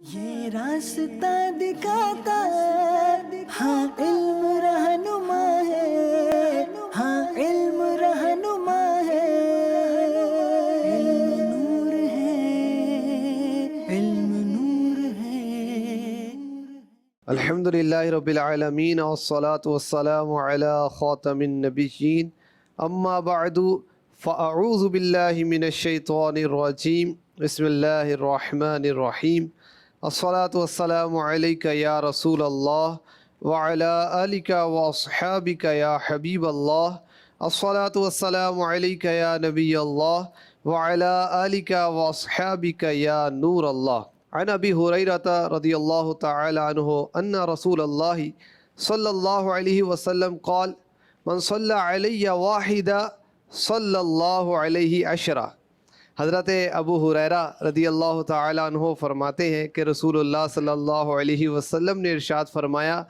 یہ راستہ دکھاتا ہے، ہاں علم رہنما ہے، ہاں علم رہنما ہے، علم نور ہے، علم نور ہے۔ الحمدللہ رب العالمین والصلاة والسلام علی خاتم النبیین اما بعد فاعوذ باللہ من الشیطان الرجیم بسم اللہ الرحمن الرحیم الصلاة والسلام علیک یا رسول اللہ وعلی آلک واصحابک یا حبیب اللہ الصلاة والسلام علیک یا نبی اللہ وعلی آلک واصحابک یا نور اللہ۔ عن ابی ہریرہ رضی اللہ تعالی عنہ ان رسول اللہ صلی اللہ علیہ وسلم قال من صلی علی واحدہ صلی اللہ علیہ عشرہ۔ حضرت ابو ہریرہ رضی اللہ تعالی عنہ فرماتے ہیں کہ رسول اللہ صلی اللہ علیہ وسلم نے ارشاد فرمایا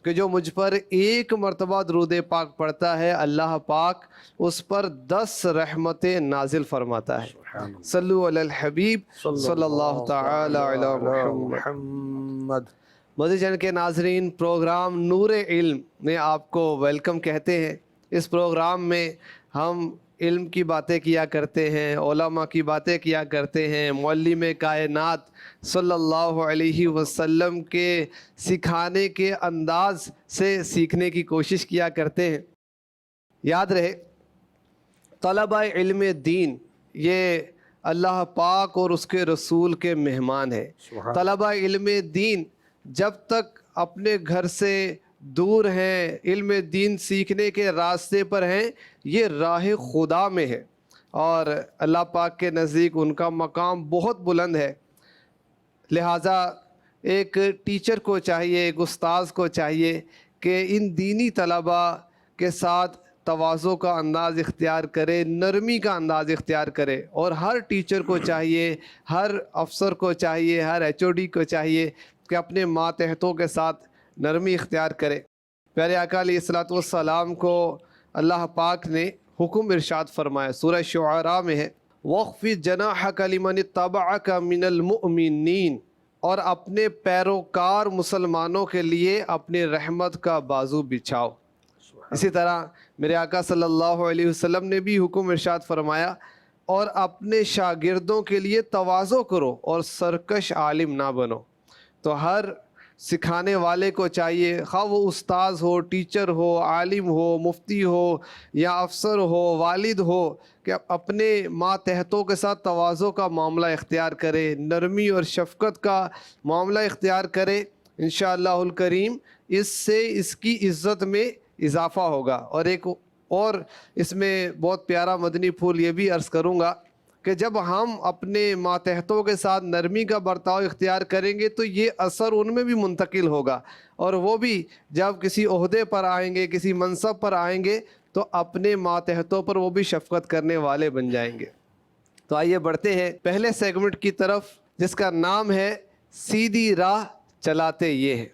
کہ جو مجھ پر ایک مرتبہ درود پاک پڑھتا ہے اللہ پاک اس پر 10 رحمتیں نازل فرماتا ہے۔ صلو علی الحبیب صلی اللہ تعالی علی محمد۔ مدنی چینل کے ناظرین، پروگرام نور علم میں آپ کو ویلکم کہتے ہیں۔ اس پروگرام میں ہم علم کی باتیں کیا کرتے ہیں، علماء کی باتیں کیا کرتے ہیں، معلم کائنات صلی اللہ علیہ وسلم کے سکھانے کے انداز سے سیکھنے کی کوشش کیا کرتے ہیں۔ یاد رہے، طلبہ علم دین یہ اللہ پاک اور اس کے رسول کے مہمان ہیں۔ طلبہ علم دین جب تک اپنے گھر سے دور ہیں، علم دین سیکھنے کے راستے پر ہیں، یہ راہ خدا میں ہے اور اللہ پاک کے نزدیک ان کا مقام بہت بلند ہے۔ لہٰذا ایک ٹیچر کو چاہیے، ایک استاذ کو چاہیے کہ ان دینی طلبہ کے ساتھ تواضع کا انداز اختیار کرے، نرمی کا انداز اختیار کرے، اور ہر ٹیچر کو چاہیے، ہر افسر کو چاہیے، ہر HOD کو چاہیے کہ اپنے ماتحتوں کے ساتھ نرمی اختیار کرے۔ پیارے آقا علیہ الصلوۃ والسلام کو اللہ پاک نے حکم ارشاد فرمایا، سورہ شعراء میں ہے، وَاخْفِضْ جَنَاحَكَ لِمَنِ اتَّبَعَكَ مِنَ الْمُؤْمِنِينَ، اور اپنے پیروکار مسلمانوں کے لیے اپنی رحمت کا بازو بچھاؤ۔ اسی طرح میرے آقا صلی اللہ علیہ وسلم نے بھی حکم ارشاد فرمایا، اور اپنے شاگردوں کے لیے تواضع کرو اور سرکش عالم نہ بنو۔ تو ہر سکھانے والے کو چاہیے، خواہ وہ استاذ ہو، ٹیچر ہو، عالم ہو، مفتی ہو یا افسر ہو، والد ہو، کہ اپنے ماتحتوں کے ساتھ تواضع کا معاملہ اختیار کرے، نرمی اور شفقت کا معاملہ اختیار کرے۔ انشاءاللہ الکریم اس سے اس کی عزت میں اضافہ ہوگا۔ اور ایک اور اس میں بہت پیارا مدنی پھول یہ بھی عرض کروں گا کہ جب ہم اپنے ماتحتوں کے ساتھ نرمی کا برتاؤ اختیار کریں گے تو یہ اثر ان میں بھی منتقل ہوگا، اور وہ بھی جب کسی عہدے پر آئیں گے، کسی منصب پر آئیں گے تو اپنے ماتحتوں پر وہ بھی شفقت کرنے والے بن جائیں گے۔ تو آئیے بڑھتے ہیں پہلے سیگمنٹ کی طرف، جس کا نام ہے سیدھی راہ چلاتے یہ ہے۔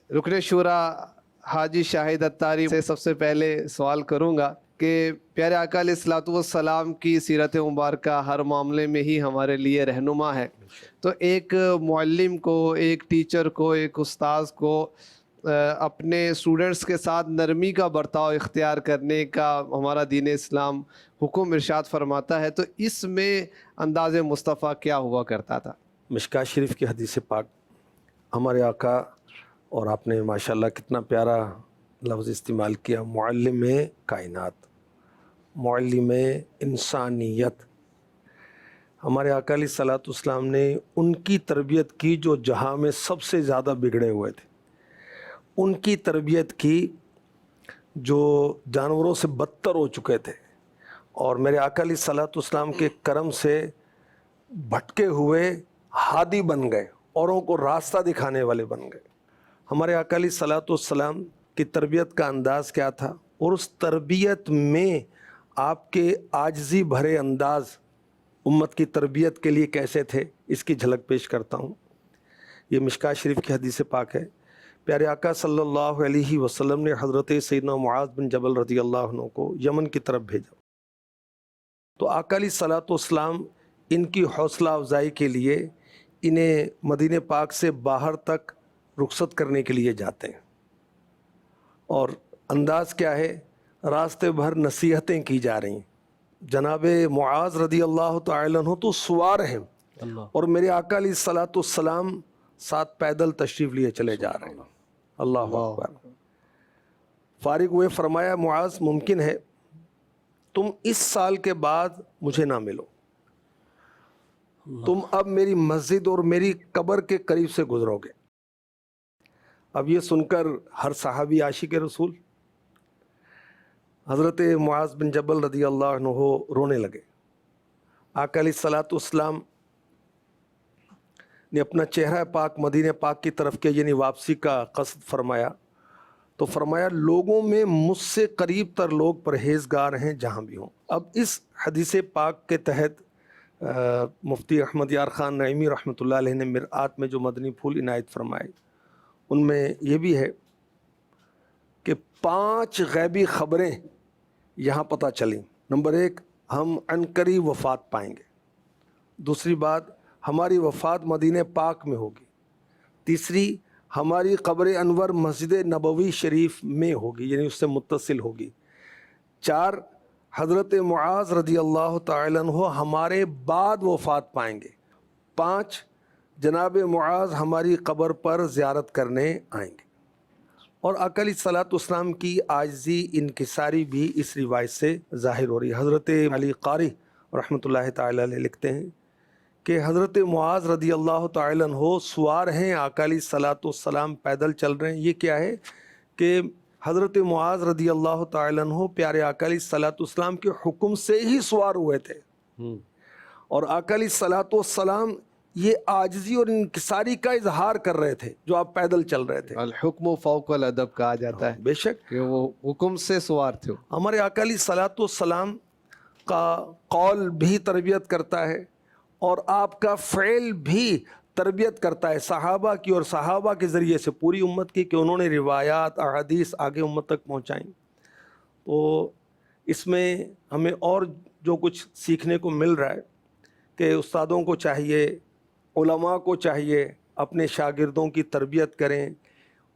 رکن شورا حاجی شاہد اتاری سے سب سے پہلے سوال کروں گا کہ پیارے آقا علیہ الصلوۃ والسلام کی سیرت مبارکہ ہر معاملے میں ہی ہمارے لیے رہنما ہے، تو ایک معلم کو، ایک ٹیچر کو، ایک استاذ کو اپنے اسٹوڈنٹس کے ساتھ نرمی کا برتاؤ اختیار کرنے کا ہمارا دین اسلام حکم ارشاد فرماتا ہے، تو اس میں انداز مصطفیٰ کیا ہوا کرتا تھا؟ مشکوٰۃ شریف کی حدیث پاک، ہمارے آقا، اور آپ نے ماشاءاللہ کتنا پیارا لفظ استعمال کیا، معلم کائنات، معلم انسانیت۔ ہمارے آقا علیہ الصلوۃ والسلام نے ان کی تربیت کی جو جہاں میں سب سے زیادہ بگڑے ہوئے تھے، ان کی تربیت کی جو جانوروں سے بدتر ہو چکے تھے، اور میرے آقا علیہ الصلوۃ والسلام کے کرم سے بھٹکے ہوئے ہادی بن گئے، اوروں کو راستہ دکھانے والے بن گئے۔ ہمارے آقا علیہ الصلوۃ والسلام کی تربیت کا انداز کیا تھا، اور اس تربیت میں آپ کے عاجزی بھرے انداز امت کی تربیت کے لیے کیسے تھے، اس کی جھلک پیش کرتا ہوں۔ یہ مشکوٰۃ شریف کی حدیث پاک ہے۔ پیارے آقا صلی اللہ علیہ وسلم نے حضرت سیدنا معاذ بن جبل رضی اللہ عنہ کو یمن کی طرف بھیجا، تو آقا علیہ الصلوۃ والسلام ان کی حوصلہ افزائی کے لیے انہیں مدینہ پاک سے باہر تک رخصت کرنے کے لیے جاتے ہیں، اور انداز کیا ہے، راستے بھر نصیحتیں کی جا رہی ہیں۔ جناب معاذ رضی اللہ تعالیٰ عنہ تو سوار ہیں، اور میرے آقا علیہ الصلوۃ والسلام ساتھ پیدل تشریف لیے چلے جا رہے ہیں۔ اللہ اکبر۔ فارغ ہوئے فرمایا معاذ ممکن ہے تم اس سال کے بعد مجھے نہ ملو، تم اب میری مسجد اور میری قبر کے قریب سے گزرو گے۔ اب یہ سن کر ہر صحابی عاشق رسول حضرت معاذ بن جبل رضی اللہ عنہ رونے لگے۔ آقا علیہ الصلوۃ والسلام نے اپنا چہرہ پاک مدینہ پاک کی طرف کے یعنی واپسی کا قصد فرمایا تو فرمایا لوگوں میں مجھ سے قریب تر لوگ پرہیزگار ہیں جہاں بھی ہوں۔ اب اس حدیث پاک کے تحت مفتی احمد یار خان نعیمی رحمۃ اللہ علیہ نے مرآت میں جو مدنی پھول عنایت فرمائے ان میں یہ بھی ہے کہ 5 غیبی خبریں یہاں پتہ چلیں۔ نمبر 1، ہم عنقریب وفات پائیں گے۔ دوسری بات، ہماری وفات مدینہ پاک میں ہوگی۔ تیسری، ہماری قبر انور مسجد نبوی شریف میں ہوگی، یعنی اس سے متصل ہوگی۔ 4، حضرت معاذ رضی اللہ تعالیٰ عنہ ہمارے بعد وفات پائیں گے۔ 5، جناب معاذ ہماری قبر پر زیارت کرنے آئیں گے۔ اور آقا علیہ الصلوۃ والسلام کی عاجزی انکساری بھی اس روایت سے ظاہر ہو رہی ہے۔ حضرت علی قاری رحمۃ اللہ تعالیٰ علیہ لکھتے ہیں کہ حضرت معاذ رضی اللہ تعالیٰ عنہ سوار ہیں، آقا علیہ الصلوۃ والسلام پیدل چل رہے ہیں۔ یہ کیا ہے کہ حضرت معاذ رضی اللہ تعالیٰ عنہ پیارے آقا علیہ الصلوۃ والسلام کے حکم سے ہی سوار ہوئے تھے، اور آقا علیہ الصلوۃ والسلام یہ عاجزی اور انکساری کا اظہار کر رہے تھے جو آپ پیدل چل رہے تھے۔ الحکم فوق الادب کہا جاتا ہے، بے شک کہ وہ حکم سے سوار تھے۔ ہمارے آقا علیہ الصلوۃ والسلام کا قول بھی تربیت کرتا ہے اور آپ کا فعل بھی تربیت کرتا ہے صحابہ کی، اور صحابہ کے ذریعے سے پوری امت کی، کہ انہوں نے روایات احادیث آگے امت تک پہنچائیں۔ تو اس میں ہمیں اور جو کچھ سیکھنے کو مل رہا ہے کہ استادوں کو چاہیے، علماء کو چاہیے اپنے شاگردوں کی تربیت کریں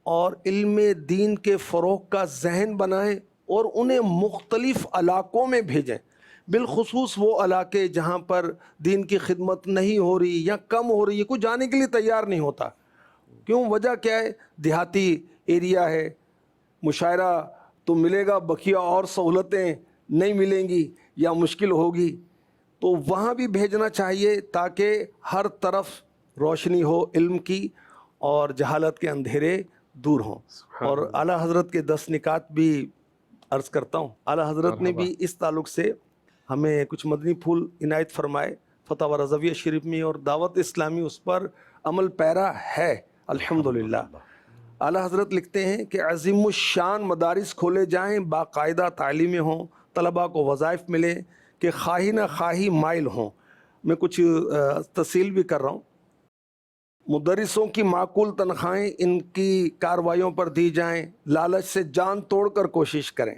اور علم دین کے فروغ کا ذہن بنائیں اور انہیں مختلف علاقوں میں بھیجیں، بالخصوص وہ علاقے جہاں پر دین کی خدمت نہیں ہو رہی یا کم ہو رہی ہے، کوئی جانے کے لیے تیار نہیں ہوتا۔ کیوں؟ وجہ کیا ہے؟ دیہاتی ایریا ہے، مشاعرہ تو ملے گا، بقیہ اور سہولتیں نہیں ملیں گی یا مشکل ہوگی، تو وہاں بھی بھیجنا چاہیے تاکہ ہر طرف روشنی ہو علم کی اور جہالت کے اندھیرے دور ہوں۔ اور اعلیٰ حضرت کے 10 نکات بھی عرض کرتا ہوں۔ اعلیٰ حضرت نے بھی اس تعلق سے ہمیں کچھ مدنی پھول عنایت فرمائے فتح رضویہ شریف میں، اور دعوت اسلامی اس پر عمل پیرا ہے الحمدللہ۔ اعلیٰ حضرت لکھتے ہیں کہ عظیم الشان مدارس کھولے جائیں، باقاعدہ تعلیمیں ہوں، طلباء کو وظائف ملے کہ خواہی نہ خواہی مائل ہوں۔ میں کچھ تفصیل بھی کر رہا ہوں۔ مدرسوں کی معقول تنخواہیں ان کی کارروائیوں پر دی جائیں، لالچ سے جان توڑ کر کوشش کریں۔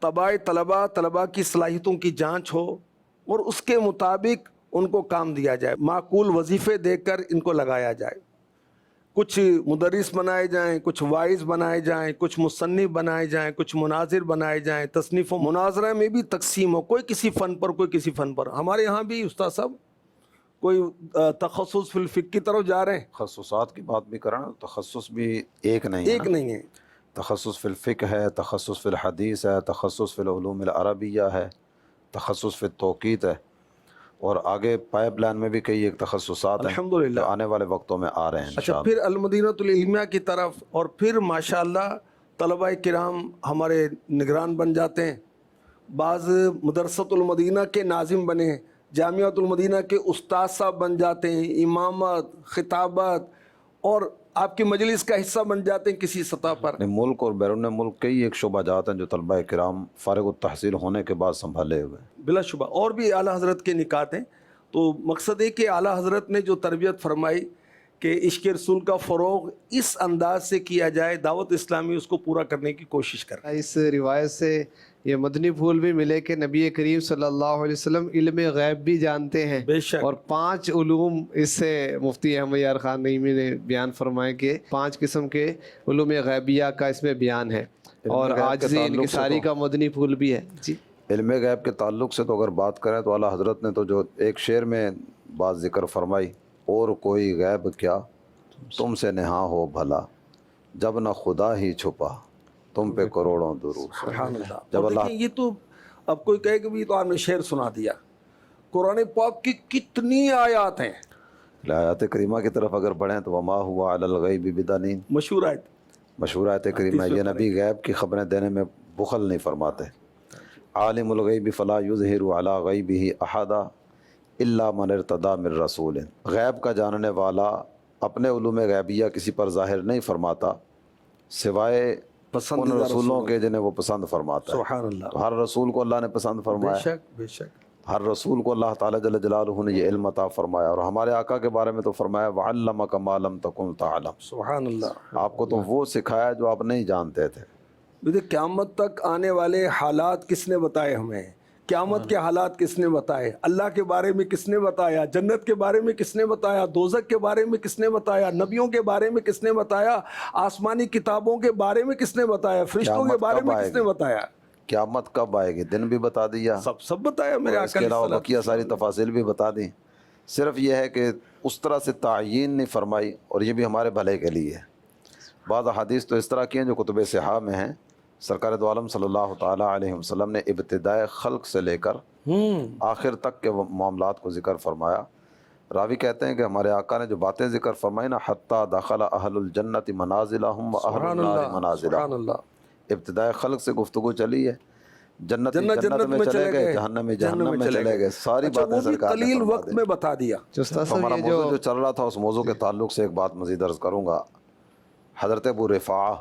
تباہ طلباء کی صلاحیتوں کی جانچ ہو اور اس کے مطابق ان کو کام دیا جائے، معقول وظیفے دے کر ان کو لگایا جائے۔ کچھ مدرس بنائے جائیں، کچھ وائز بنائے جائیں، کچھ مصنف بنائے جائیں، کچھ مناظر بنائے جائیں، تصنیف و مناظرہ میں بھی تقسیم ہو، کوئی کسی فن پر کوئی کسی فن پر۔ ہمارے یہاں بھی استاد صاحب کوئی تخصص فی الفقہ کی طرف جا رہے ہیں، تخصصات کی بات بھی کریں، تخصص بھی ایک نہیں ہے، تخصص فی الفقہ ہے، تخصص فی الحدیث ہے، تخصص فی العلوم العربیہ ہے، تخصص فی التوقیت ہے، اور آگے پائپ لائن میں بھی کئی ایک تخصصات ہیں الحمدللہ جو آنے والے وقتوں میں آ رہے ہیں اچھا، پھر المدینۃ العلمیہ کی طرف، اور پھر ماشاءاللہ طلباء کرام ہمارے نگران بن جاتے ہیں، بعض مدرسۃ المدینہ کے ناظم بنے، جامعۃ المدینہ کے استاد صاحب بن جاتے ہیں، امامت، خطابت اور آپ کی مجلس کا حصہ بن جاتے ہیں کسی سطح پر۔ ملک اور بیرون ملک کئی ایک شعبہ جات ہیں جو طلباء کرام فارغ التحصیل ہونے کے بعد سنبھالے ہوئے ہیں۔ بلا شبہ اور بھی اعلیٰ حضرت کے نکات ہیں۔ تو مقصد ہے کہ اعلیٰ حضرت نے جو تربیت فرمائی کہ عشق رسول کا فروغ اس انداز سے کیا جائے، دعوت اسلامی اس کو پورا کرنے کی کوشش کر رہی ہے۔ اس روایت سے یہ مدنی پھول بھی ملے کہ نبی کریم صلی اللہ علیہ وسلم علم غیب بھی جانتے ہیں، بے شک، اور 5 علوم اس سے مفتی احمد یار خان نعیمی نے بیان فرمائے کہ 5 قسم کے علوم غیبیہ کا اس میں بیان ہے، اور غیب کے عاجزی تعلق سے انکساری کا مدنی پھول بھی ہے۔ جی علم غیب کے تعلق سے تو اگر بات کریں تو اعلیٰ حضرت نے تو جو ایک شعر میں بات ذکر فرمائی، اور کوئی غیب کیا تم سے نہاں ہو بھلا، جب نہ خدا ہی چھپا تم پہ کروڑوں درود۔ سبحان اللہ۔ جب اور اللہ دیکھیں یہ تو اب کوئی کہے کہ بھی تو آپ نے شعر سنا دیا، قرآن پاک کی کتنی آیات ہیں، آیات کریمہ کی طرف اگر بڑھیں تو وما ہوا علی الغیب بدنین، مشہور آیت، مشہور آیت کریمہ، یہ نبی غیب کی خبریں دینے میں بخل نہیں فرماتے۔ عالم الغیب فلا یظہر علی غیبہ احدا الا من ارتضی من رسول، غیب کا جاننے والا اپنے علوم غیبیہ کسی پر ظاہر نہیں فرماتا سوائے ان پسندیدہ رسولوں کے جنہیں وہ پسند فرماتا ہے۔ سبحان اللہ، تو ہر رسول کو اللہ نے پسند بے فرمایا، شک بے شک، ہر رسول کو اللہ تعالیٰ جل جلالہ نے یہ علم عطا فرمایا، اور ہمارے آقا کے بارے میں تو فرمایا وَعَلَّمَكَ مَا لَمْ تَكُنْ تَعْلَمْ، سبحان اللہ۔ آپ کو تو وہ سکھایا جو آپ نہیں جانتے تھے۔ دیکھیں قیامت تک آنے والے حالات کس نے بتائے ہمیں، قیامت کے حالات کس نے بتائے، اللہ کے بارے میں کس نے بتایا، جنت کے بارے میں کس نے بتایا، دوزخ کے بارے میں کس نے بتایا، نبیوں کے بارے میں کس نے بتایا، آسمانی کتابوں کے بارے میں کس نے بتایا، فرشتوں کے قیامت بارے کب میں آئے کس نے گی؟ بتایا، قیامت کب آئے گی دن بھی بتا دیا، سب بتایا میرے اور اس آقا کے علیہ علاوہ السلام۔ بقیہ ساری تفاصیل بھی بتا دیں۔ صرف یہ ہے کہ اس طرح سے تعیین نہیں فرمائی، اور یہ بھی ہمارے بھلے کے لیے ہے۔ بعض احادیث تو اس طرح کی ہیں جو کتب صحاح میں ہیں، سرکار دو عالم صلی اللہ تعالیٰ علیہ وسلم نے ابتدائے خلق سے لے کر آخر تک کے معاملات کو ذکر فرمایا۔ راوی کہتے ہیں کہ ہمارے آقا نے جو باتیں ذکر فرمائی نا، حتیٰ دخل اہل الجنت منازلہم و اہل سبحان النار اللہ، سبحان منازلہم، اللہ، ابتدائے خلق سے گفتگو چلی ہے، جنت میں چلے گئے، جہنم میں چلے گئے، ساری اچھا، باتیں وہ بھی سرکار نے قلیل فرما وقت دی۔ میں بتا دیا۔ جو استاد تو ہمارا صاحب یہ موضوع جو چل رہا تھا، اس موضوع کے تعلق سے ایک بات مزید عرض کروں گا۔ حضرت ابو رفاعہ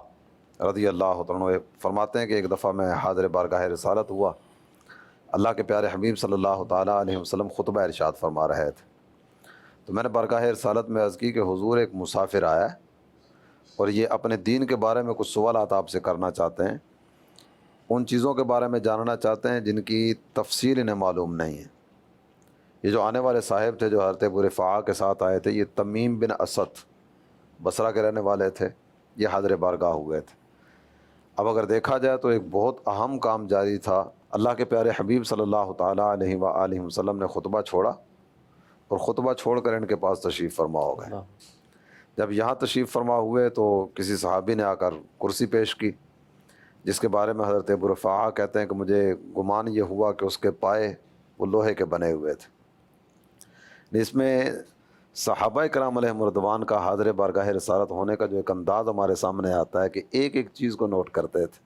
رضی اللہ عنہ فرماتے ہیں کہ ایک دفعہ میں حاضر بارگاہ رسالت ہوا، اللہ کے پیارے حبیب صلی اللہ تعالیٰ علیہ وسلم خطبہ ارشاد فرما رہے تھے، تو میں نے بارگاہ رسالت میں عرض کی کہ حضور ایک مسافر آیا ہے اور یہ اپنے دین کے بارے میں کچھ سوالات آپ سے کرنا چاہتے ہیں، ان چیزوں کے بارے میں جاننا چاہتے ہیں جن کی تفصیل انہیں معلوم نہیں ہے۔ یہ جو آنے والے صاحب تھے جو حضرت ابو رفاعہ کے ساتھ آئے تھے، یہ تمیم بن اسد بصرہ کے رہنے والے تھے، یہ حاضر بارگاہ ہوئے تھے۔ اب اگر دیکھا جائے تو ایک بہت اہم کام جاری تھا، اللہ کے پیارے حبیب صلی اللہ تعالیٰ علیہ وآلہ وسلم نے خطبہ چھوڑا، اور خطبہ چھوڑ کر ان کے پاس تشریف فرما ہو گئے۔ جب یہاں تشریف فرما ہوئے تو کسی صحابی نے آ کر کرسی پیش کی، جس کے بارے میں حضرت ابو رفاعہ کہتے ہیں کہ مجھے گمان یہ ہوا کہ اس کے پائے وہ لوہے کے بنے ہوئے تھے۔ اس میں صحابہ کرام علیہم رضوان کا حاضر بارگاہ رسالت ہونے کا جو ایک انداز ہمارے سامنے آتا ہے کہ ایک ایک چیز کو نوٹ کرتے تھے۔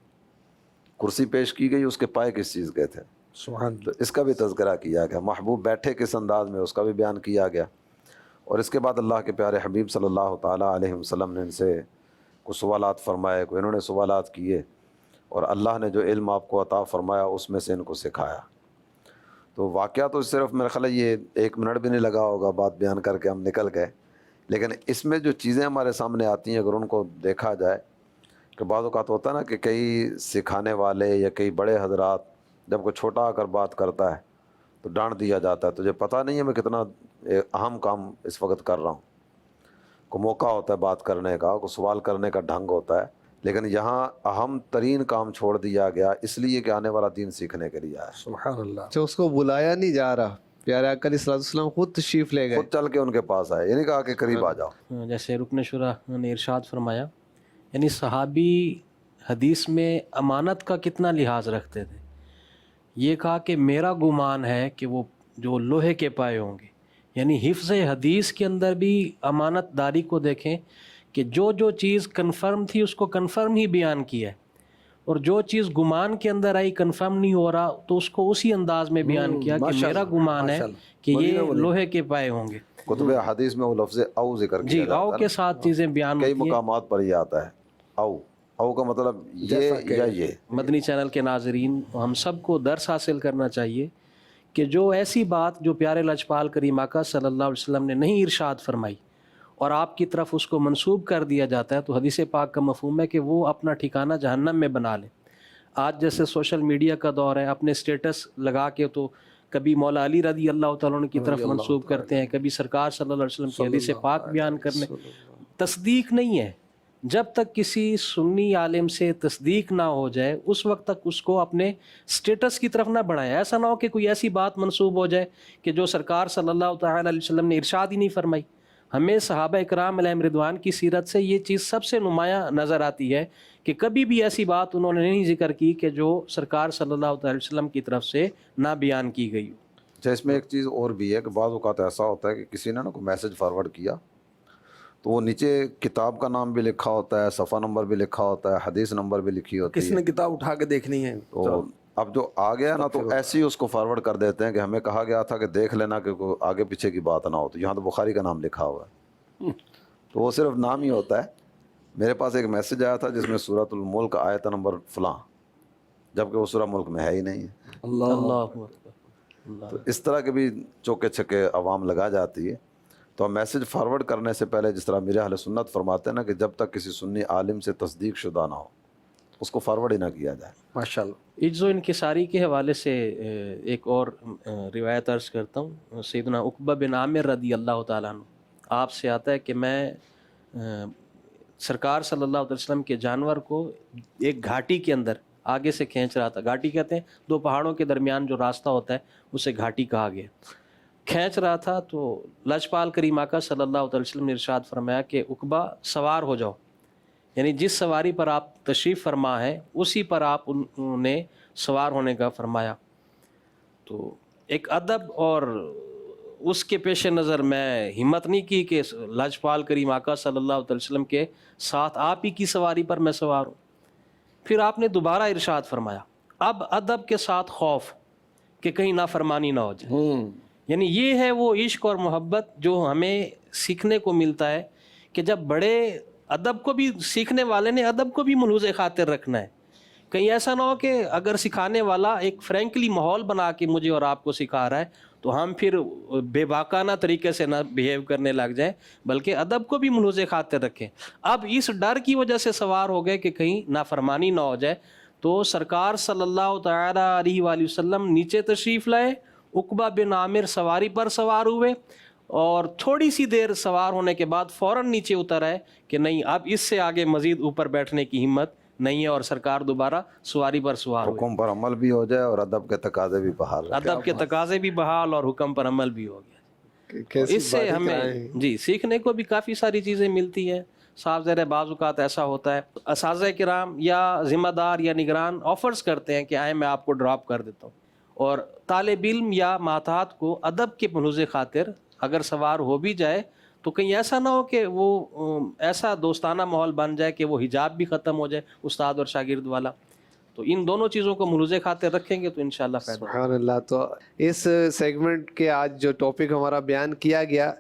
کرسی پیش کی گئی، اس کے پائے کس چیز کے تھے، سبحان تو اس کا بھی تذکرہ کیا گیا، محبوب بیٹھے کس انداز میں، اس کا بھی بیان کیا گیا۔ اور اس کے بعد اللہ کے پیارے حبیب صلی اللہ تعالیٰ علیہ وسلم نے ان سے کچھ سوالات فرمائے، کوئی انہوں نے سوالات کیے، اور اللہ نے جو علم آپ کو عطا فرمایا اس میں سے ان کو سکھایا۔ تو واقعہ تو صرف میرا خیال ہے یہ 1 منٹ بھی نہیں لگا ہوگا، بات بیان کر کے ہم نکل گئے، لیکن اس میں جو چیزیں ہمارے سامنے آتی ہیں اگر ان کو دیکھا جائے کہ بعض اوقات ہوتا ہے نا کہ کئی سکھانے والے یا کئی بڑے حضرات جب کوئی چھوٹا آ کر بات کرتا ہے تو ڈانٹ دیا جاتا ہے، تجھے پتہ نہیں ہے میں کتنا اہم کام اس وقت کر رہا ہوں۔ کو موقع ہوتا ہے بات کرنے کا، کو سوال کرنے کا ڈھنگ ہوتا ہے، لیکن یہاں اہم ترین کام چھوڑ دیا گیا اس لیے کہ آنے والا دین سیکھنے کے لیے آیا۔ سبحان اللہ۔ جو اس کو بلایا نہیں جا رہا، پیارے آقا علیہ الصلوۃ والسلام خود تشریف لے گئے، خود چل کے ان کے پاس آئے، یہ نہیں کہا کہ قریب آ جاؤ۔ جیسے رکن شورا نے ارشاد فرمایا، یعنی صحابی حدیث میں امانت کا کتنا لحاظ رکھتے تھے۔ یہ کہا کہ میرا گمان ہے کہ وہ جو لوہے کے پائے ہوں گے، یعنی حفظ حدیث کے اندر بھی امانت داری کو دیکھیں کہ جو چیز کنفرم تھی اس کو کنفرم ہی بیان کیا ہے، اور جو چیز گمان کے اندر آئی کنفرم نہیں ہو رہا تو اس کو اسی انداز میں بیان کیا کہ میرا گمان ہے کہ یہ لوہے کے پائے ہوں گے۔ کتب حدیث میں وہ لفظ او ذکر کیا جی، جاتا او ہے کے ساتھ چیزیں بیان کئی ہوتی ہیں۔ مقامات پر یہ آتا ہے او کا مطلب یہ یا یہ۔ مدنی چینل کے ناظرین، ہم سب کو درس حاصل کرنا چاہیے کہ جو ایسی بات جو پیارے لجپال کریم آقا صلی اللہ علیہ وسلم نے نہیں ارشاد فرمائی اور آپ کی طرف اس کو منسوب کر دیا جاتا ہے، تو حدیث پاک کا مفہوم ہے کہ وہ اپنا ٹھکانہ جہنم میں بنا لیں۔ آج جیسے سوشل میڈیا کا دور ہے، اپنے سٹیٹس لگا کے تو کبھی مولا علی رضی اللہ تعالیٰ عنہ کی طرف منسوب کرتے ہیں، کبھی سرکار صلی اللہ علیہ وسلم کی حدیث پاک بیان کرنے. تصدیق نہیں ہے. جب تک کسی سنی عالم سے تصدیق نہ ہو جائے اس وقت تک اس کو اپنے سٹیٹس کی طرف نہ بڑھائیں. ایسا نہ ہو کہ کوئی ایسی بات منسوب ہو جائے کہ جو سرکار صلی اللہ تعالیٰ علیہ وسلم نے ارشاد ہی نہیں فرمائی. ہمیں صحابہ اکرام علیہم رضوان کی سیرت سے یہ چیز سب سے نمایاں نظر آتی ہے کہ کبھی بھی ایسی بات انہوں نے نہیں ذکر کی کہ جو سرکار صلی اللہ تعالیٰ علیہ وسلم کی طرف سے نہ بیان کی گئی ہو. اچھا، اس میں ایک چیز اور بھی ہے کہ بعض اوقات ایسا ہوتا ہے کہ کسی نے نا کوئی میسج فارورڈ کیا تو وہ نیچے کتاب کا نام بھی لکھا ہوتا ہے، صفحہ نمبر بھی لکھا ہوتا ہے، حدیث نمبر بھی لکھی ہوتی ہے. کس نے کتاب اٹھا کے دیکھنی ہے تو اب جو آ گیا نا تو ایسے ہی اس کو فارورڈ کر دیتے ہیں کہ ہمیں کہا گیا تھا کہ دیکھ لینا کہ کوئی آگے پیچھے کی بات نہ ہو. تو یہاں تو بخاری کا نام لکھا ہوا ہے، تو وہ صرف نام ہی ہوتا ہے. میرے پاس ایک میسج آیا تھا جس میں سورۃ الملک آیت نمبر فلاں، جبکہ وہ سورہ ملک میں ہے ہی نہیں ہے. اللہ تو اس طرح کے بھی چوکے چھکے عوام لگا جاتی ہے. تو میسج فارورڈ کرنے سے پہلے جس طرح میرے اہل سنت فرماتے ہیں نا کہ جب تک کسی سنی عالم سے تصدیق شدہ نہ ہو اس کو فارورڈ ہی نہ کیا جائے. ماشاءاللہ. عجز و انکساری کے حوالے سے ایک اور روایت عرض کرتا ہوں. سیدنا عقبہ بن عامر رضی اللہ تعالیٰ عنہ آپ سے آتا ہے کہ میں سرکار صلی اللہ علیہ وسلم کے جانور کو ایک گھاٹی کے اندر آگے سے کھینچ رہا تھا. گھاٹی کہتے ہیں دو پہاڑوں کے درمیان جو راستہ ہوتا ہے اسے گھاٹی کہا گیا. کھینچ رہا تھا تو لجپال کریم آقا صلی اللہ علیہ وسلم نے ارشاد فرمایا کہ عقبہ سوار ہو جاؤ، یعنی جس سواری پر آپ تشریف فرما ہے اسی پر آپ انہیں سوار ہونے کا فرمایا. تو ایک ادب اور اس کے پیش نظر میں ہمت نہیں کی کہ لاجپال کریم آقا صلی اللہ علیہ وسلم کے ساتھ آپ ہی کی سواری پر میں سوار ہوں. پھر آپ نے دوبارہ ارشاد فرمایا اب ادب کے ساتھ خوف کہ کہیں نافرمانی نہ ہو جائے. یعنی یہ ہے وہ عشق اور محبت جو ہمیں سیکھنے کو ملتا ہے کہ جب بڑے ادب کو بھی سیکھنے والے نے ادب کو بھی ملحوظ خاطر رکھنا ہے. کہیں ایسا نہ ہو کہ اگر سکھانے والا ایک فرینکلی ماحول بنا کے مجھے اور آپ کو سکھا رہا ہے تو ہم پھر بے باکانہ طریقے سے نہ بیہیو کرنے لگ جائیں، بلکہ ادب کو بھی ملحوظ خاطر رکھیں. اب اس ڈر کی وجہ سے سوار ہو گئے کہ کہیں نافرمانی نہ ہو جائے تو سرکار صلی اللہ تعالیٰ علیہ وآلہ وسلم نیچے تشریف لائے، عقبہ بن عامر سواری پر سوار ہوئے اور تھوڑی سی دیر سوار ہونے کے بعد فوراً نیچے اتر آئے کہ نہیں اب اس سے آگے مزید اوپر بیٹھنے کی ہمت نہیں ہے، اور سرکار دوبارہ سواری پر سوار ہوئے. حکم پر عمل بھی ہو جائے اور ادب کے تقاضے بھی بحال رہے. ادب کے تقاضے بھی بحال اور حکم پر عمل بھی ہو گیا. اس سے ہمیں جی سیکھنے کو بھی کافی ساری چیزیں ملتی ہیں. صاحب زیر بعض اوقات ایسا ہوتا ہے اساتذہ کرام یا ذمہ دار یا نگران آفرز کرتے ہیں کہ آئیں میں آپ کو ڈراپ کر دیتا ہوں، اور طالب علم یا ماتحت کو ادب کے ملحوظ خاطر اگر سوار ہو بھی جائے تو کہیں ایسا نہ ہو کہ وہ ایسا دوستانہ ماحول بن جائے کہ وہ حجاب بھی ختم ہو جائے استاد اور شاگرد والا. تو ان دونوں چیزوں کو ملحوظ خاطر رکھیں گے تو انشاءاللہ فائدہ. سبحان اللہ. تو اس سیگمنٹ کے آج جو ٹاپک ہمارا بیان کیا گیا،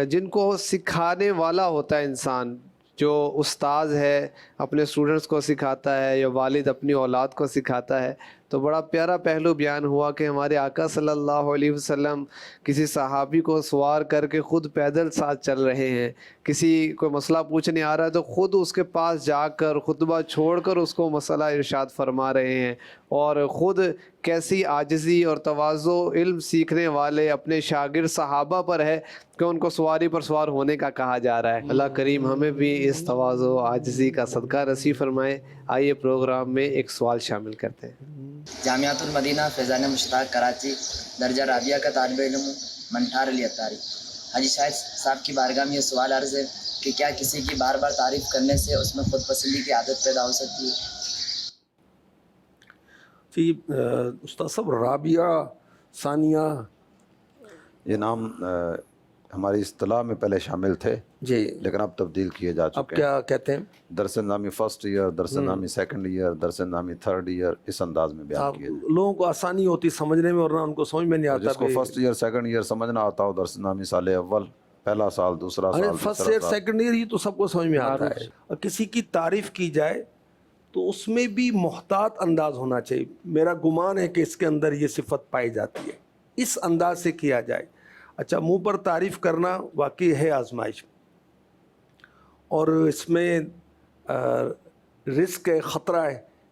جن کو سکھانے والا ہوتا ہے انسان، جو استاذ ہے اپنے اسٹوڈنٹس کو سکھاتا ہے یا والد اپنی اولاد کو سکھاتا ہے، تو بڑا پیارا پہلو بیان ہوا کہ ہمارے آقا صلی اللہ علیہ وسلم کسی صحابی کو سوار کر کے خود پیدل ساتھ چل رہے ہیں. کسی کوئی مسئلہ پوچھنے آ رہا ہے تو خود اس کے پاس جا کر خطبہ چھوڑ کر اس کو مسئلہ ارشاد فرما رہے ہیں، اور خود کیسی عاجزی اور تواضع علم سیکھنے والے اپنے شاگرد صحابہ پر ہے کہ ان کو سواری پر سوار ہونے کا کہا جا رہا ہے. اللہ کریم ہمیں بھی اس تواضع و عاجزی کا صدقہ نصیب فرمائے. آئیے پروگرام میں ایک سوال شامل کرتے ہیں. جامعۃ المدینہ فیضان مشتاق کراچی، درجہ رابعہ کا طالب علم ہوں، منٹھار علی اتاری. حاجی شاہد صاحب کی بارگاہ میں یہ سوال عرض ہے کہ کیا کسی کی بار بار تعریف کرنے سے اس میں خود پسندی کی عادت پیدا ہو سکتی ہے؟ جی استاد صاحب، رابعہ، ثانیہ، یہ نام ہماری اصطلاح میں پہلے شامل تھے جی، لیکن اب تبدیل کیے جا اب چکے ہیں. کیا کہتے ہیں؟ درس نامی فرسٹ ایئر، درس نامی سیکنڈ ایئر، درس نامی تھرڈ ایئر، اس انداز میں بیان کیے جاتے ہیں. لوگوں کو آسانی ہوتی سمجھنے میں اور نہ ان کو سمجھ میں نہیں آتا. جس کو فرسٹ ایئر سیکنڈ ایئر سمجھنا آتا ہو، درس نامی سال اول، پہلا سال، دوسرا سال، فرسٹ ایئر سیکنڈ ایئر یہ تو سب کو سمجھ میں آتا ہے. اور کسی کی تعریف کی جائے تو اس میں بھی محتاط انداز ہونا چاہیے. میرا گمان ہے کہ اس کے اندر یہ صفت پائی جاتی ہے، اس انداز سے کیا جائے. اچھا، منہ پر تعریف کرنا واقعی ہے آزمائش، اور اس میں رسک ہے، خطرہ ہے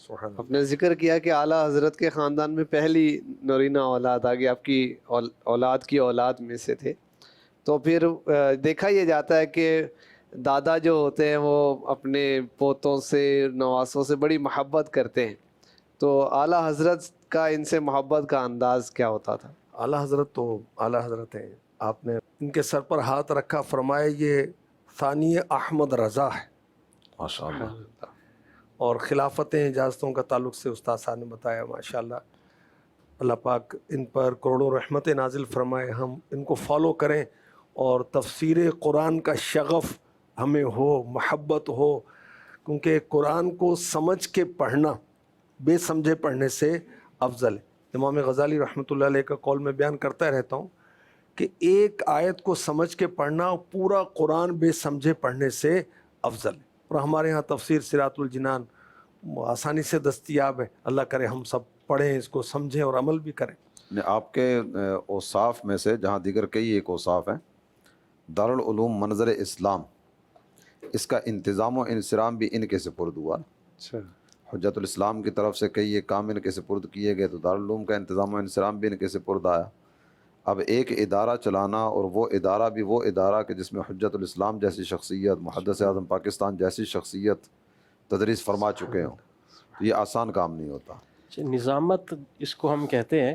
سبحان آپ نے ذکر کیا کہ اعلیٰ حضرت کے خاندان میں پہلی نورینہ اولاد آگے آپ کی اولاد کی اولاد میں سے تھے، تو پھر دیکھا یہ جاتا ہے کہ دادا جو ہوتے ہیں وہ اپنے پوتوں سے نواسوں سے بڑی محبت کرتے ہیں، تو اعلیٰ حضرت کا ان سے محبت کا انداز کیا ہوتا تھا؟ اعلیٰ حضرت تو اعلیٰ حضرت ہیں، آپ نے ان کے سر پر ہاتھ رکھا، فرمایا یہ ثانی احمد رضا ہے، ماشاء اللہ. اور خلافتیں اجازتوں کا تعلق سے استاد صاحب نے بتایا، ماشاءاللہ اللہ پاک ان پر کروڑوں رحمت نازل فرمائے، ہم ان کو فالو کریں اور تفسیر قرآن کا شغف ہمیں ہو، محبت ہو، کیونکہ قرآن کو سمجھ کے پڑھنا بے سمجھے پڑھنے سے افضل ہے. امام غزالی رحمۃ اللہ علیہ کا قول میں بیان کرتا رہتا ہوں کہ ایک آیت کو سمجھ کے پڑھنا پورا قرآن بے سمجھے پڑھنے سے افضل ہے. اور ہمارے ہاں تفسیر صراط الجنان آسانی سے دستیاب ہے، اللہ کرے ہم سب پڑھیں، اس کو سمجھیں اور عمل بھی کریں. آپ کے اوصاف میں سے جہاں دیگر کئی ایک اوصاف ہیں، دارالعلوم منظر اسلام، اس کا انتظام و انصرام بھی ان کے سپرد ہوا. اچھا. حجت الاسلام کی طرف سے کئی ایک کام ان کے سپرد کیے گئے، تو دارالعلوم کا انتظام و انصرام بھی ان کے سپرد آیا. اب ایک ادارہ چلانا، اور وہ ادارہ بھی وہ ادارہ کہ جس میں حجت الاسلام جیسی شخصیت، محدث اعظم پاکستان جیسی شخصیت تدریس فرما چکے ہوں، تو یہ آسان کام نہیں ہوتا. نظامت اس کو ہم کہتے ہیں.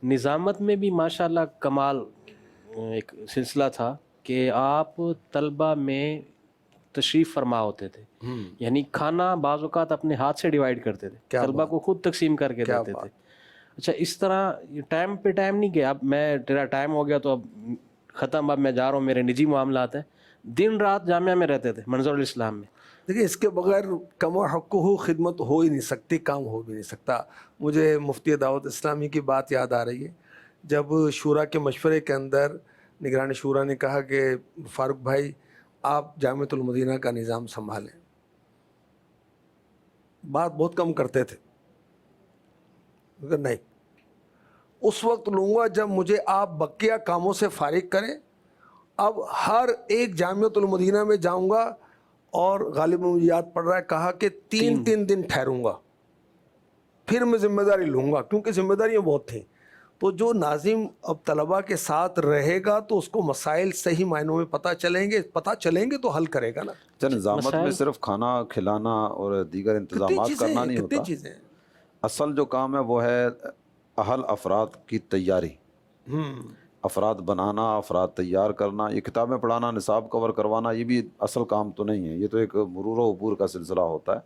نظامت میں بھی ماشاءاللہ کمال ایک سلسلہ تھا کہ آپ طلبہ میں تشریف فرما ہوتے تھے، یعنی کھانا بعض اوقات اپنے ہاتھ سے ڈیوائیڈ کرتے تھے، طلبہ کو خود تقسیم کر کے دیتے تھے. اچھا، اس طرح ٹائم پہ ٹائم نہیں کہ اب میں تیرا ٹائم ہو گیا تو اب ختم، اب میں جا رہا ہوں، میرے نجی معاملات ہیں. دن رات جامعہ میں رہتے تھے منظر الاسلام میں. دیکھیے اس کے بغیر کم و حق ہو خدمت ہو ہی نہیں سکتی، کام ہو بھی نہیں سکتا. مجھے مفتی دعوت اسلامی کی بات یاد آ رہی ہے، جب شورا کے مشورے کے اندر نگران شورا نے کہا کہ فاروق بھائی آپ جامعۃ المدینہ کا نظام سنبھالیں. بات بہت کم کرتے تھے، مگر نہیں، اس وقت لوں گا جب مجھے آپ بقیہ کاموں سے فارغ کریں. اب ہر ایک جامعۃ المدینہ میں جاؤں گا، اور غالب مجھے یاد پڑ رہا ہے کہا کہ تین دن ٹھہروں گا، پھر میں ذمہ داری لوں گا، کیونکہ ذمہ داریاں بہت تھیں. تو جو ناظم اب طلباء کے ساتھ رہے گا تو اس کو مسائل صحیح معنوں میں پتہ چلیں گے تو حل کرے گا نا. نظامت میں صرف کھانا کھلانا اور دیگر انتظامات کرنا نہیں ہوتا. چیزیں اصل جو کام ہے وہ ہے اہل افراد کی تیاری، افراد بنانا، افراد تیار کرنا. یہ کتابیں پڑھانا، نصاب کور کروانا، یہ بھی اصل کام تو نہیں ہے، یہ تو ایک مرور و عبور کا سلسلہ ہوتا ہے.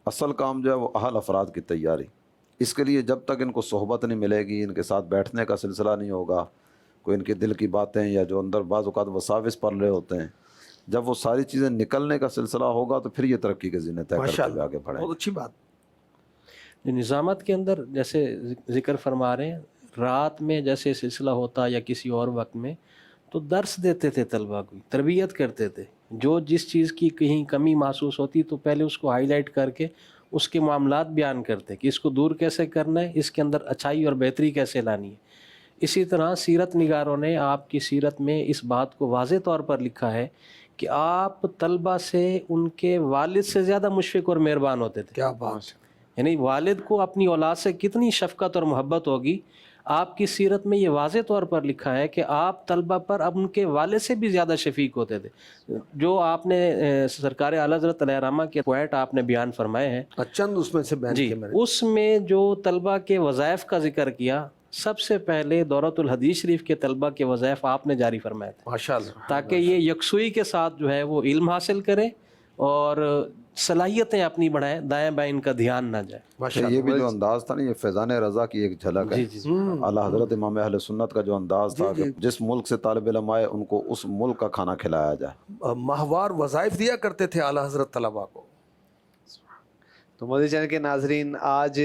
اصل کام جو ہے وہ اہل افراد کی تیاری. اس کے لیے جب تک ان کو صحبت نہیں ملے گی، ان کے ساتھ بیٹھنے کا سلسلہ نہیں ہوگا، کوئی ان کے دل کی باتیں یا جو اندر بعض اوقات وساوس پڑ رہے ہوتے ہیں، جب وہ ساری چیزیں نکلنے کا سلسلہ ہوگا تو پھر یہ ترقی کے زینے طے کرتے ہوئے آگے بڑھیں. بہت اچھی بات. نظامت کے اندر جیسے ذکر فرما رہے ہیں، رات میں جیسے سلسلہ ہوتا یا کسی اور وقت میں، تو درس دیتے تھے طلباء کو، تربیت کرتے تھے. جو جس چیز کی کہیں کمی محسوس ہوتی تو پہلے اس کو ہائی لائٹ کر کے اس کے معاملات بیان کرتے کہ اس کو دور کیسے کرنا ہے، اس کے اندر اچھائی اور بہتری کیسے لانی ہے. اسی طرح سیرت نگاروں نے آپ کی سیرت میں اس بات کو واضح طور پر لکھا ہے کہ آپ طلباء سے ان کے والد سے زیادہ مشفق اور مہربان ہوتے تھے. کیا بات ہے. یعنی والد کو اپنی اولاد سے کتنی شفقت اور محبت ہوگی، آپ کی سیرت میں یہ واضح طور پر لکھا ہے کہ آپ طلبہ پر اب ان کے والد سے بھی زیادہ شفیق ہوتے تھے. جو آپ نے سرکار اعلیٰ حضرت علیہ رحمہ کے پوائنٹ آپ نے بیان فرمائے ہیں، چند اس میں سے بیان جی، کیے میں نے. اس میں جو طلبہ کے وظائف کا ذکر کیا، سب سے پہلے دورۃ الحدیث شریف کے طلبہ کے وظائف آپ نے جاری فرمائے تھے، ماشاءاللہ، تاکہ یہ یکسوئی کے ساتھ جو ہے وہ علم حاصل کریں اور صلاحیتیں اپنی بڑھائیں، دائیں بائیں ان کا دھیان نہ جائے. یہ بھی جو انداز تھا نا، یہ فیضان رضا کی ایک جھلک ہے. اعلیٰ حضرت امام اہل سنت کا جو انداز تھا کہ جس ملک سے طالب علم آئے ان کو اس ملک کا کھانا کھلایا جائے. ماہوار وظائف دیا کرتے تھے اعلیٰ حضرت طلباء کو. تو مودی چینل کے ناظرین، آج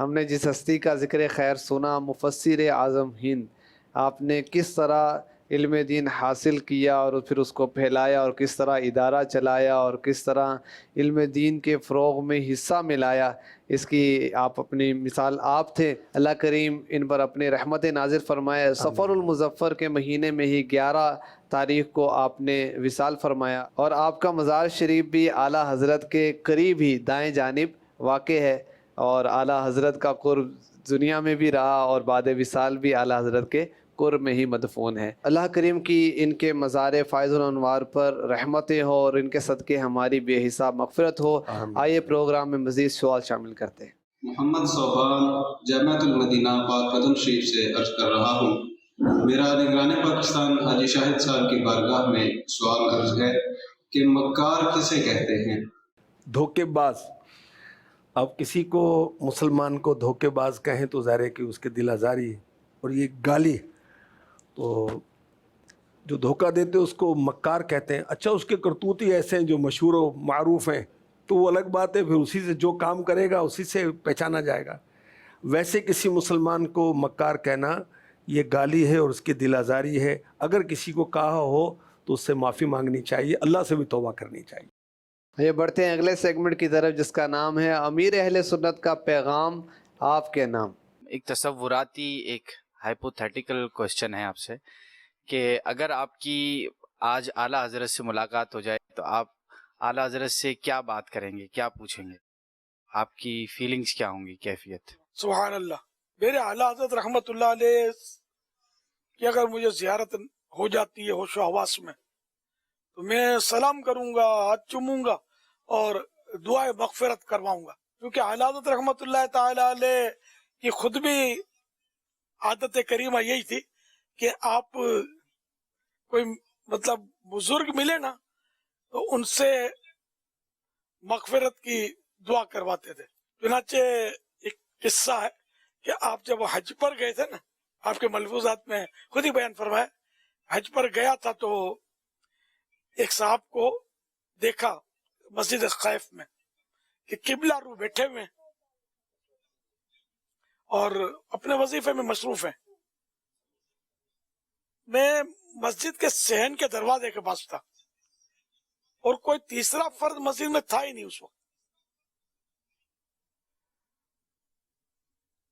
ہم نے جس ہستی کا ذکر خیر سنا، مفسر اعظم ہند، آپ نے کس طرح علم دین حاصل کیا اور پھر اس کو پھیلایا، اور کس طرح ادارہ چلایا، اور کس طرح علم دین کے فروغ میں حصہ ملایا، اس کی آپ اپنی مثال آپ تھے. اللہ کریم ان پر اپنے رحمت نازل فرمائے. سفر المظفر کے مہینے میں ہی 11 تاریخ کو آپ نے وصال فرمایا، اور آپ کا مزار شریف بھی اعلیٰ حضرت کے قریب ہی دائیں جانب واقع ہے، اور اعلیٰ حضرت کا قرب دنیا میں بھی رہا اور بعد وصال بھی اعلیٰ حضرت کے قرب میں ہی مدفون ہے۔ اللہ کریم کی ان کے مزار فائز الانوار پر رحمتیں ہو اور ان کے صدقے ہماری بے حساب مغفرت ہو۔ آئیے پروگرام میں مزید سوال شامل کرتے ہیں۔ محمد صوبان جامعۃ المدینہ پاک قدم شریف سے عرض کر رہا ہوں۔ میرا نگران پاکستان حاجی شاہد صاحب کی بارگاہ میں سوال عرض ہے کہ مکار کسے کہتے ہیں؟ دھوکے باز۔ اب کسی کو مسلمان کو دھوکے باز کہیں تو ظاہر ہے کہ اس کے دل آزاری ہے، اور یہ گالی، تو جو دھوکہ دیتے اس کو مکار کہتے ہیں۔ اچھا، اس کے کرتوت ہی ایسے ہیں جو مشہور و معروف ہیں تو وہ الگ بات ہے، پھر اسی سے جو کام کرے گا اسی سے پہچانا جائے گا۔ ویسے کسی مسلمان کو مکار کہنا یہ گالی ہے اور اس کی دل آزاری ہے۔ اگر کسی کو کہا ہو تو اس سے معافی مانگنی چاہیے، اللہ سے بھی توبہ کرنی چاہیے۔ یہ بڑھتے ہیں اگلے سیگمنٹ کی طرف جس کا نام ہے امیر اہل سنت کا پیغام، آپ کے نام۔ ایک تصوراتی ایک ہائپوتھیٹیکل کوشچن ہے آپ سے کہ اگر آپ کی آج اعلیٰ حضرت سے ملاقات ہو جائے تو آپ اعلیٰ حضرت سے کیا بات کریں گے، کیا پوچھیں گے، آپ کی فیلنگز کیا ہوں گی، کیفیت؟ سبحان اللہ۔ میرے اعلیٰ حضرت رحمت اللہ علیہ کہ اگر مجھے زیارت ہو جاتی ہے ہوش و حواس میں تو میں سلام کروں گا، ہاتھ چوموں گا اور دعائے مغفرت کرواؤں گا، کیونکہ اعلیٰ حضرت رحمت اللہ تعالی علیہ کی خود بھی عادت کریمہ یہی تھی کہ آپ کوئی مطلب بزرگ ملے نا تو ان سے مغفرت کی دعا کرواتے تھے۔ چنانچہ ایک قصہ ہے کہ آپ جب حج پر گئے تھے نا، آپ کے ملفوظات میں خود ہی بیان فرمایا، حج پر گیا تھا تو ایک صاحب کو دیکھا مسجد خیف میں کہ قبلہ رو بیٹھے ہوئے اور اپنے وظیفے میں مصروف ہیں۔ میں مسجد کے صحن کے دروازے کے پاس تھا اور کوئی تیسرا فرد مسجد میں تھا ہی نہیں اس وقت۔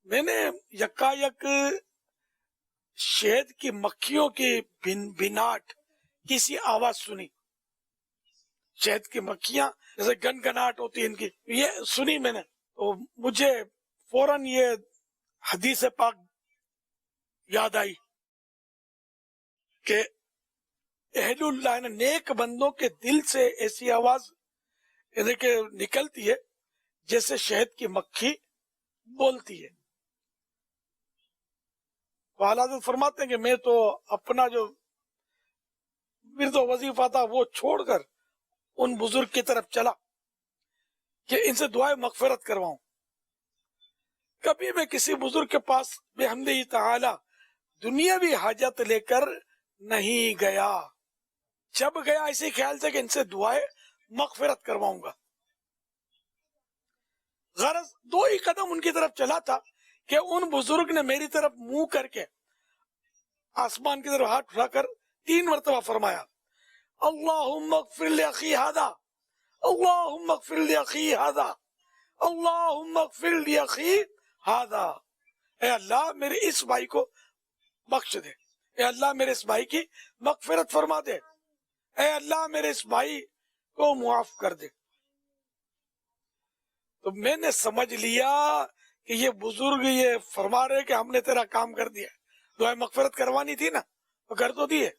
میں نے یکایک شہد کی مکھیوں کی بھناٹ کسی آواز سنی، شہد کی مکھیاں جیسے گنگناٹ ہوتی ہے ان کی، یہ سنی میں نے، تو مجھے فوراً یہ حدیث پاک یاد آئی کہ اہل اللہ نے نیک بندوں کے دل سے ایسی آواز یعنی کہ نکلتی ہے جیسے شہد کی مکھی بولتی ہے۔ تو اعلیٰ حضرت فرماتے ہیں کہ میں تو اپنا جو ورد و وظیفہ تھا وہ چھوڑ کر ان بزرگ کی طرف چلا کہ ان سے دعائیں مغفرت کرواؤں۔ کبھی میں کسی بزرگ کے پاس بحمدہ تعالی دنیاوی حاجت لے کر نہیں گیا، جب گیا اسی خیال سے کہ ان سے دعائیں مغفرت کرواؤں گا۔ غرض دو ہی قدم ان کی طرف چلا تھا کہ ان بزرگ نے میری طرف منہ کر کے آسمان کی طرف ہاتھ اٹھا کر 3 مرتبہ فرمایا، اللہم اغفر لاخی ھذا، اللہم اغفر لاخی ھذا، اللہم اغفر لاخی ھذا۔ اے اللہ میرے اس بھائی کو بخش دے، اے اللہ میرے اس بھائی کی مغفرت فرما دے، اے اللہ میرے اس بھائی کو معاف کر دے۔ تو میں نے سمجھ لیا کہ یہ بزرگ یہ فرما رہے کہ ہم نے تیرا کام کر دیا، دعائیں مغفرت کروانی تھی نا تو کر تو دیے،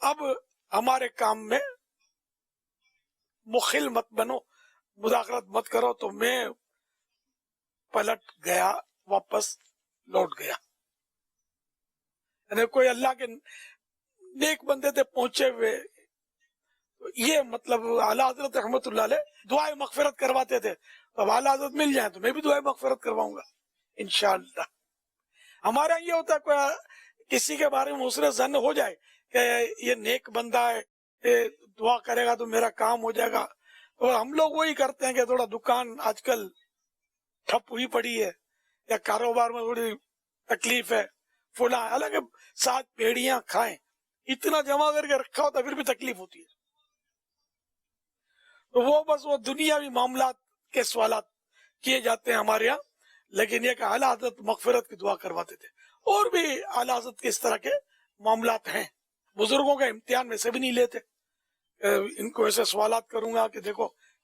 اب ہمارے کام میں مخل مت بنو، مداخلت مت کرو۔ تو میں پلٹ گیا، واپس لوٹ گیا۔ یعنی کوئی اللہ کے نیک بندے تھے پہنچے ہوئے، یہ مطلب اعلیٰ حضرت رحمت اللہ علیہ دعائیں مغفرت کرواتے تھے، تو اب اعلیٰ حضرت مل جائیں تو میں بھی دعائیں مغفرت کرواؤں گا انشاءاللہ۔ ہمارے یہاں یہ ہوتا ہے کوئی کسی کے بارے میں حسن ظن ہو جائے کہ یہ نیک بندہ ہے، یہ دعا کرے گا تو میرا کام ہو جائے گا، تو ہم لوگ وہی کرتے ہیں کہ تھوڑا دکان آج کل ٹھپ ہوئی پڑی ہے یا کاروبار میں تھوڑی تکلیف ہے فلاں، حالانکہ 7 پیڑیاں کھائیں اتنا جمع کر کے رکھا ہوتا پھر بھی تکلیف ہوتی ہے۔ تو وہ بس وہ دنیاوی معاملات کے سوالات کیے جاتے ہیں ہمارے یہاں، لیکن یہ کہ اعلیٰ حضرت مغفرت کی دعا کرواتے تھے۔ اور بھی اعلیٰ حضرت کے اس طرح کے معاملات ہیں، بزرگوں کا امتحان میں سے بھی نہیں لیتے۔ ان کو ایسے سوالات کروں گا کہ دیکھو